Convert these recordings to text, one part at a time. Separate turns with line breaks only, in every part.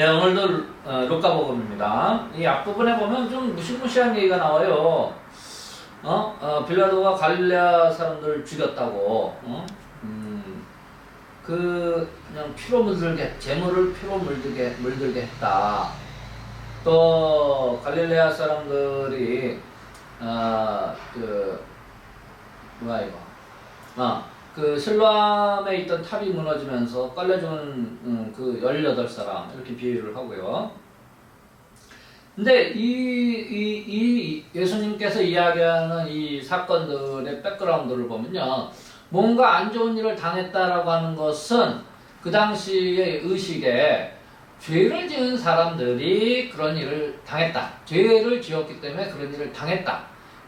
네, 오늘도 루카복음입니다. 이 앞부분에 보면 좀 무시무시한 얘기가 나와요. 빌라도가 갈릴레아 사람들을 죽였다고. 그냥 피로 물들게, 재물을 피로 물들게 했다. 또 갈릴레아 사람들이 그 실로암에 있던 탑이 무너지면서 깔려준 그 18사람 이렇게 비유를 하고요. 근데 이 예수님께서 이야기하는 이 사건들의 백그라운드를 보면요, 뭔가 안 좋은 일을 당했다라고 하는 것은 그 당시의 의식에 죄를 지은 사람들이 그런 일을 당했다, 죄를 지었기 때문에 그런 일을 당했다,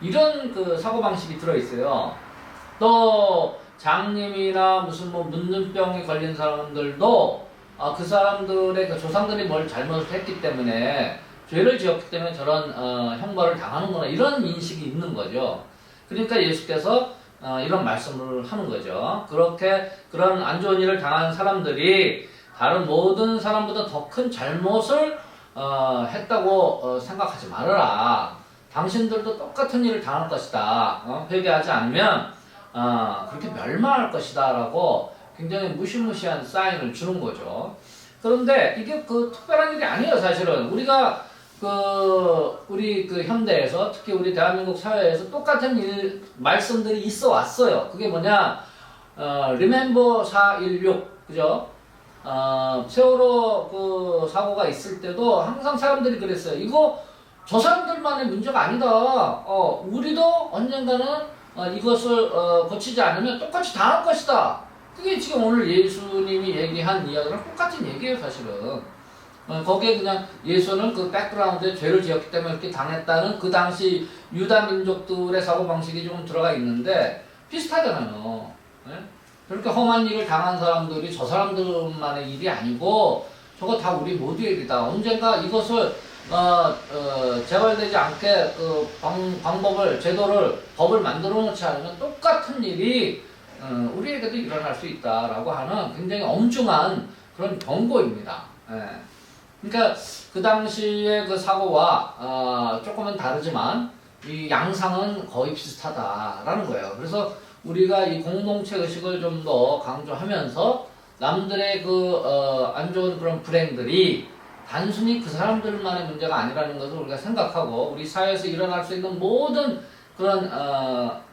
이런 그 사고방식이 들어있어요. 또 장님이나 무슨 문둥병에 걸린 사람들도 그 사람들의 그 조상들이 뭘 잘못을 했기 때문에, 죄를 지었기 때문에 저런 형벌을 당하는구나, 이런 인식이 있는 거죠. 그러니까 예수께서 이런 말씀을 하는 거죠. 그렇게 그런 안 좋은 일을 당한 사람들이 다른 모든 사람보다 더 큰 잘못을 했다고 생각하지 말아라. 당신들도 똑같은 일을 당할 것이다. 회개하지 않으면 그렇게 멸망할 것이다 라고 굉장히 무시무시한 사인을 주는 거죠. 그런데 이게 그 특별한 일이 아니에요. 사실은 우리가 우리 현대에서, 특히 우리 대한민국 사회에서 똑같은 말씀들이 있어 왔어요. 그게 뭐냐, Remember 4.16, 그죠? 세월호 그 사고가 있을 때도 항상 사람들이 그랬어요. 이거 저 사람들만의 문제가 아니다. 우리도 언젠가는 이것을 고치지 않으면 똑같이 당할 것이다. 그게 지금 오늘 예수님이 얘기한 이야기랑 똑같은 얘기예요, 사실은. 거기에 그냥 예수는 그 백그라운드에 죄를 지었기 때문에 이렇게 당했다는 그 당시 유다 민족들의 사고방식이 좀 들어가 있는데 비슷하잖아요. 네? 그렇게 험한 일을 당한 사람들이 저 사람들만의 일이 아니고 저거 다 우리 모두의 일이다. 언젠가 이것을 재발되지 않게 그 방법을, 제도를, 법을 만들어 놓지 않으면 똑같은 일이 우리에게도 일어날 수 있다라고 하는 굉장히 엄중한 그런 경고입니다. 예. 그러니까 그 당시의 그 사고와 조금은 다르지만 이 양상은 거의 비슷하다라는 거예요. 그래서 우리가 이 공동체 의식을 좀 더 강조하면서 남들의 안 좋은 그런 불행들이 단순히 그 사람들만의 문제가 아니라는 것을 우리가 생각하고, 우리 사회에서 일어날 수 있는 모든 그런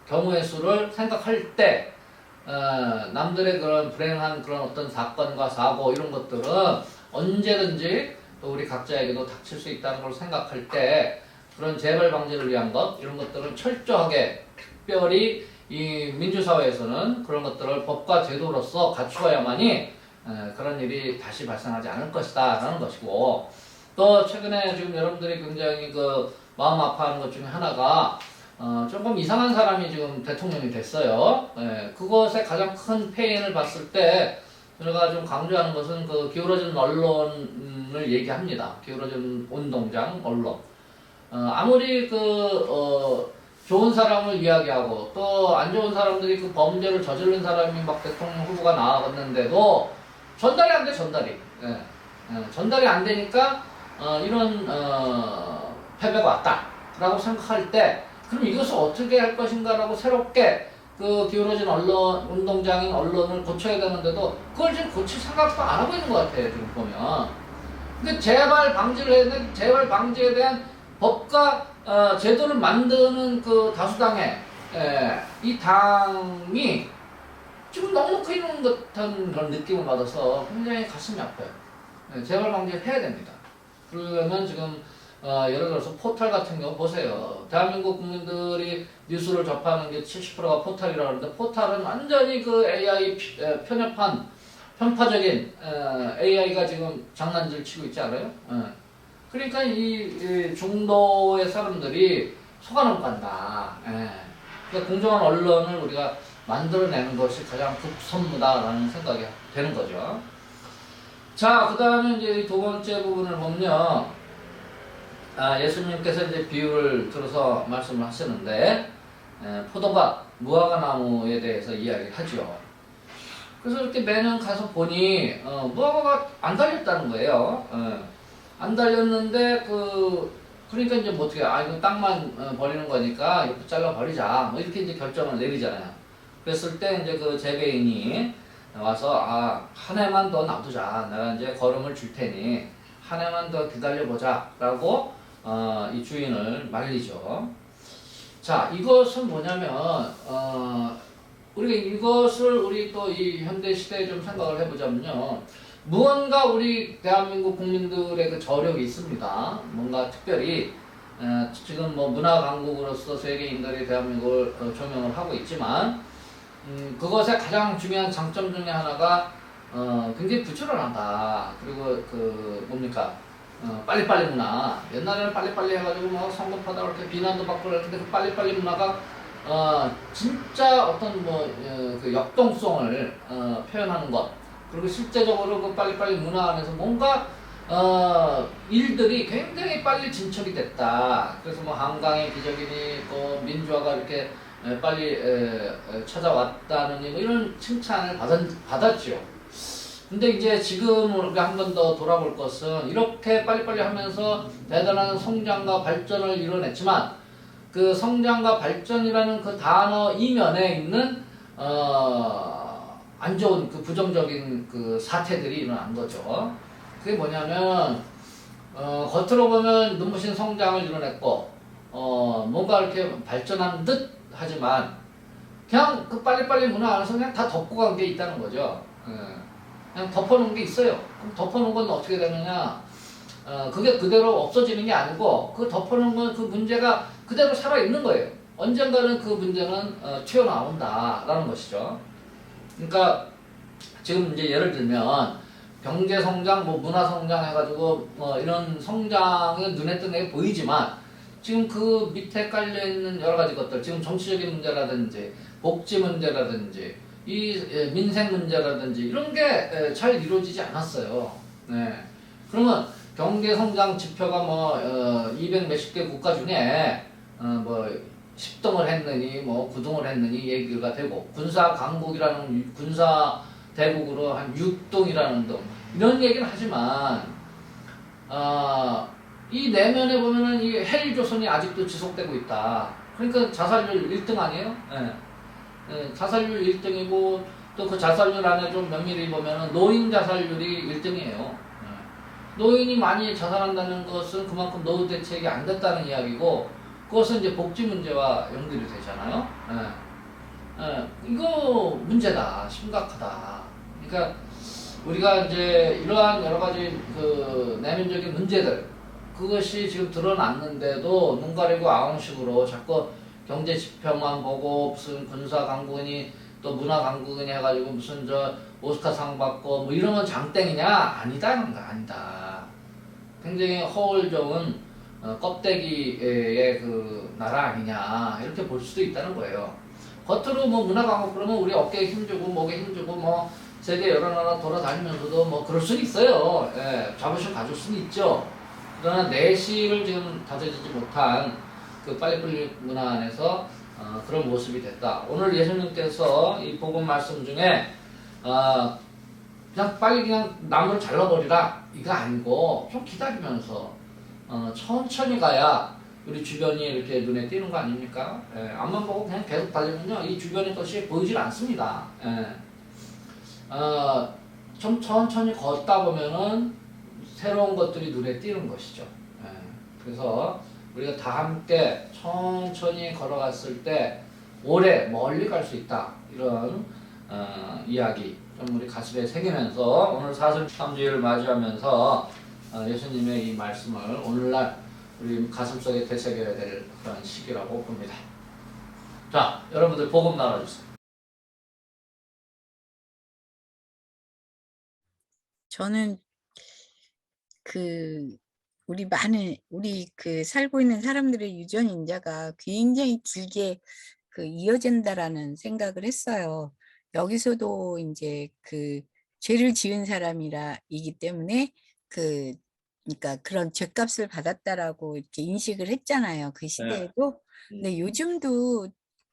경우의 수를 생각할 때 남들의 그런 불행한 그런 어떤 사건과 사고, 이런 것들은 언제든지 또 우리 각자에게도 닥칠 수 있다는 걸 생각할 때 그런 재발 방지를 위한 것, 이런 것들은 철저하게, 특별히 이 민주사회에서는 그런 것들을 법과 제도로서 갖추어야만이 그런 일이 다시 발생하지 않을 것이다 라는 것이고, 또 최근에 지금 여러분들이 굉장히 마음 아파하는 것 중에 하나가 조금 이상한 사람이 지금 대통령이 됐어요. 그것의 가장 큰 페인을 봤을 때 제가 좀 강조하는 것은 기울어진 언론을 얘기합니다. 기울어진 운동장 언론. 아무리 좋은 사람을 이야기하고 또 안 좋은 사람들이 그 범죄를 저지른 사람이 막 대통령 후보가 나왔는데도 전달이 안 돼, 전달이. 전달이 안 되니까 이런 패배가 왔다라고 생각할 때, 그럼 이것을 어떻게 할 것인가라고 새롭게 기울어진 언론, 운동장인 언론을 고쳐야 되는데도 그걸 지금 고칠 생각도 안 하고 있는 것 같아요, 지금 보면. 근데 재발 방지를 해야 되는, 재발 방지에 대한 법과 제도를 만드는 그 다수당의 이 당이 지금 넉넉히 있는 듯한 그런 느낌을 받아서 굉장히 가슴이 아파요. 재발 방지를 해야 됩니다. 그러려면 지금 예를 들어서 포털 같은 경우 보세요. 대한민국 국민들이 뉴스를 접하는 게 70%가 포털이라고 하는데, 포털은 완전히 AI 편협한, 편파적인 AI가 지금 장난질 치고 있지 않아요? 그러니까 이 중도의 사람들이 속아넘고 간다. 그러니까 공정한 언론을 우리가 만들어내는 것이 가장 급선무다라는 생각이 되는 거죠. 자, 그 다음에 이제 두 번째 부분을 보면요. 예수님께서 이제 비유를 들어서 말씀을 하시는데, 포도밭, 무화과나무에 대해서 이야기를 하죠. 그래서 이렇게 매년 가서 보니, 무화과가 안 달렸다는 거예요. 안 달렸는데 그러니까 이제 뭐 어떻게 이거 땅만 버리는 거니까 이거 잘라 버리자 뭐 이렇게 이제 결정을 내리잖아요. 그랬을 때 이제 그 재배인이 와서 한 해만 더 놔두자. 내가 이제 거름을 줄 테니 한 해만 더 기다려 보자라고 이 주인을 말리죠. 자, 이것은 뭐냐면 우리가 이것을 우리 또 이 현대 시대에 좀 생각을 해보자면요. 무언가 우리 대한민국 국민들의 그 저력이 있습니다. 뭔가 특별히 지금 뭐 문화 강국으로서 세계인들이 대한민국을 조명을 하고 있지만 그것의 가장 중요한 장점 중에 하나가 굉장히 부지런하다. 그리고 그 뭡니까 빨리빨리 문화. 옛날에는 빨리빨리 해가지고 뭐 성급하다 이렇게 비난도 받고 그랬는데 그 빨리빨리 문화가 진짜 어떤 그 역동성을 표현하는 것. 그리고 실제적으로 그 빨리빨리 문화 안에서 뭔가 일들이 굉장히 빨리 진척이 됐다. 그래서 뭐 한강의 기적이니 또 민주화가 이렇게 빨리 찾아왔다느니 뭐 이런 칭찬을 받았죠. 근데 이제 지금 우리가 한 번 더 돌아볼 것은 이렇게 빨리빨리 하면서 대단한 성장과 발전을 이뤄냈지만 그 성장과 발전이라는 그 단어 이면에 있는 안 좋은 그 부정적인 그 사태들이 일어난 거죠. 그게 뭐냐면 겉으로 보면 눈부신 성장을 이뤄냈고 뭔가 이렇게 발전한 듯 하지만 그냥 그 빨리빨리 문화 안에서 그냥 다 덮고 간 게 있다는 거죠. 그냥 덮어놓은 게 있어요. 그럼 덮어놓은 건 어떻게 되느냐? 그게 그대로 없어지는 게 아니고 그 덮어놓은 건 그 문제가 그대로 살아있는 거예요. 언젠가는 그 문제는 튀어나온다라는 것이죠. 그러니까 지금 이제 예를 들면 경제 성장, 뭐 문화 성장 해가지고 뭐 이런 성장이 눈에 띄게 보이지만 지금 그 밑에 깔려 있는 여러 가지 것들, 지금 정치적인 문제라든지 복지 문제라든지 이 민생 문제라든지 이런 게 잘 이루어지지 않았어요. 네. 그러면 경제 성장 지표가 뭐 200 몇십 개 국가 중에 뭐 10등을 했느니 뭐 9등을 했느니 얘기가 되고 군사 강국이라는 군사 대국으로 한 6등이라는 등 이런 얘기는 하지만 이 내면에 보면은 이 헬조선이 아직도 지속되고 있다. 그러니까 자살률 1등 아니에요? 예, 자살률 1등이고 또 그 자살률 안에 좀 면밀히 보면은 노인 자살률이 1등이에요. 노인이 많이 자살한다는 것은 그만큼 노후 대책이 안 됐다는 이야기고 그것은 이제 복지 문제와 연결이 되잖아요. 이거 문제다. 심각하다. 그러니까 우리가 이제 이러한 여러 가지 그 내면적인 문제들 그것이 지금 드러났는데도 눈 가리고 아웅식으로 자꾸 경제 지표만 보고 무슨 군사 강국이니 또 문화 강국이니 해가지고 무슨 저 오스카상 받고 뭐 이러면 장땡이냐? 아니다는 거 아니다. 굉장히 허울 좋은 껍데기의 그 나라 아니냐 이렇게 볼 수도 있다는 거예요. 겉으로 뭐 문화 강국 그러면 우리 어깨에 힘주고 목에 힘주고 뭐 세계 여러 나라 돌아다니면서도 뭐 그럴 수는 있어요. 예, 자부심 가질 수는 있죠. 그러나 내실을 지금 다져지지 못한 그 빨리빨리 문화 안에서 그런 모습이 됐다. 오늘 예수님께서 이 복음 말씀 중에 그냥 빨리 그냥 나무를 잘라버리라 이거 아니고 좀 기다리면서 천천히 가야 우리 주변이 이렇게 눈에 띄는 거 아닙니까? 예, 앞만 보고 그냥 계속 달리면요 이 주변의 것이 보이질 않습니다. 예. 좀 천천히 걷다 보면은 새로운 것들이 눈에 띄는 것이죠. 예. 그래서 우리가 다 함께 천천히 걸어갔을 때 오래 멀리 갈 수 있다. 이런 이야기 좀 우리 가슴에 새기면서 오늘 사순참주일을 맞이하면서 예수님의 이 말씀을 오늘날 우리 가슴속에 되새겨야 될 그런 시기라고 봅니다. 자, 여러분들 복음 나눠주세요.
저는 그 우리 그 살고 있는 사람들의 유전 인자가 굉장히 길게 그 이어진다라는 생각을 했어요. 여기서도 이제 그 죄를 지은 사람이기 때문에 그러니까 그런 죄값을 받았다라고 이렇게 인식을 했잖아요. 그 시대에도. 근데 요즘도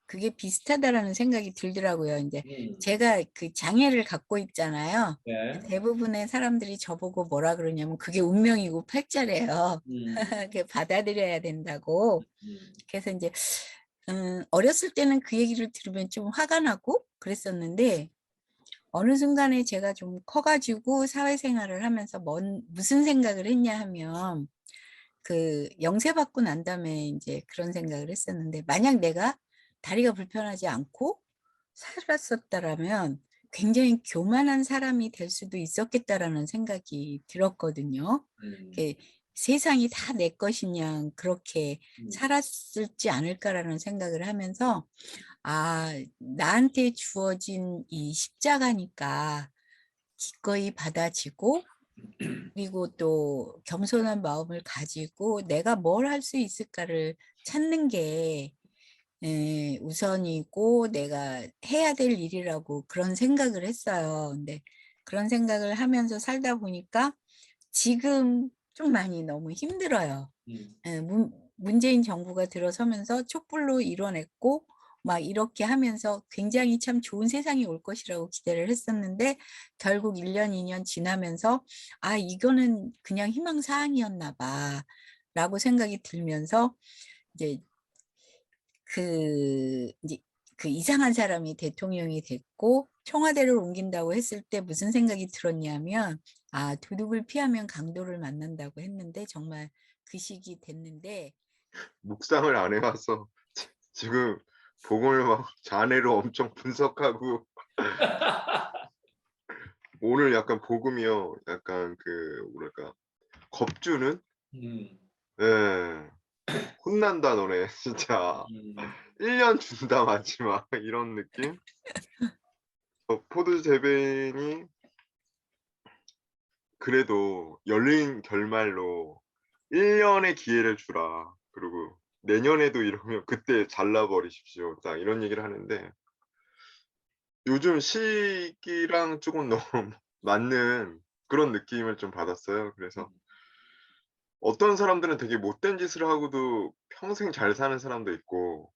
그게 비슷하다라는 생각이 들더라고요. 이제
음.
제가 그 장애를 갖고 있잖아요.
네.
대부분의 사람들이 저보고 뭐라 그러냐면 그게 운명이고 팔자래요.
음.
그게 받아들여야 된다고.
음.
그래서 이제 어렸을 때는 그 얘기를 들으면 좀 화가 나고 그랬었는데 어느 순간에 제가 좀 커가지고 사회생활을 하면서 무슨 생각을 했냐 하면 그 영세받고 난 다음에 이제 그런 생각을 했었는데 만약 내가 다리가 불편하지 않고 살았었다라면 굉장히 교만한 사람이 될 수도 있었겠다라는 생각이 들었거든요.
음.
이게 세상이 다 내 것이냐 그렇게
음.
살았을지 않을까라는 생각을 하면서 아, 나한테 주어진 이 십자가니까 기꺼이 받아지고 그리고 또 겸손한 마음을 가지고 내가 뭘 할 수 있을까를 찾는 게 우선이고 내가 해야 될 일이라고 그런 생각을 했어요. 근데 그런 생각을 하면서 살다 보니까 지금 좀 많이 너무 힘들어요.
음.
문재인 정부가 들어서면서 촛불로 이뤄냈고 막 이렇게 하면서 굉장히 참 좋은 세상이 올 것이라고 기대를 했었는데 결국 1 년, 2년 지나면서 '아 이거는 그냥 희망사항이었나 봐.'라고 생각이 들면서 이제 이제 그 이상한 사람이 대통령이 됐고 청와대를 옮긴다고 했을 때 무슨 생각이 들었냐면 '아 도둑을 피하면 강도를 만난다.'고 했는데 정말 그 시기 됐는데
묵상을 안 해 와서 지금 복음을 막 잔해로 엄청 분석하고 오늘 약간 복음이요. 약간 그 뭐랄까 겁주는?
음.
예. "혼난다 너네 진짜.
음.
1년 준다 마지막." 이런 느낌? 포드 재배인이 그래도 열린 결말로 "1 년의 기회를 주라. 그리고 내년에도 이러면 그때 잘라 버리십시오." 딱 이런 얘기를 하는데 요즘 시기랑 쪼금 너무 맞는 그런 느낌을 좀 받았어요. 그래서 어떤 사람들은 되게 못된 짓을 하고도 평생 잘 사는 사람도 있고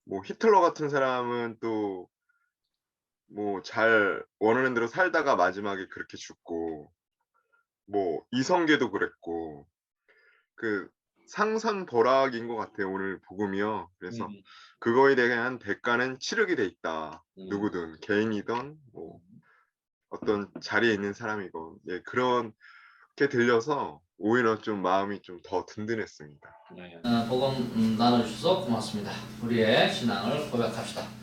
뭐 히틀러 같은 사람은 또 뭐 잘 원하는 대로 살다가 마지막에 그렇게 죽고 뭐 이성계도 그랬고 그 상선벌악인 것 같아요 오늘 복음이요. 그래서
음.
그거에 대한 대가는 치르게 돼 있다.
음.
누구든 개인이든 뭐 어떤 자리에 있는 사람이건 예 그렇게 들려서 오히려 좀 마음이 좀 더 든든했습니다.
네. 복음 나눠주셔서 고맙습니다. 우리의 신앙을 고백합시다.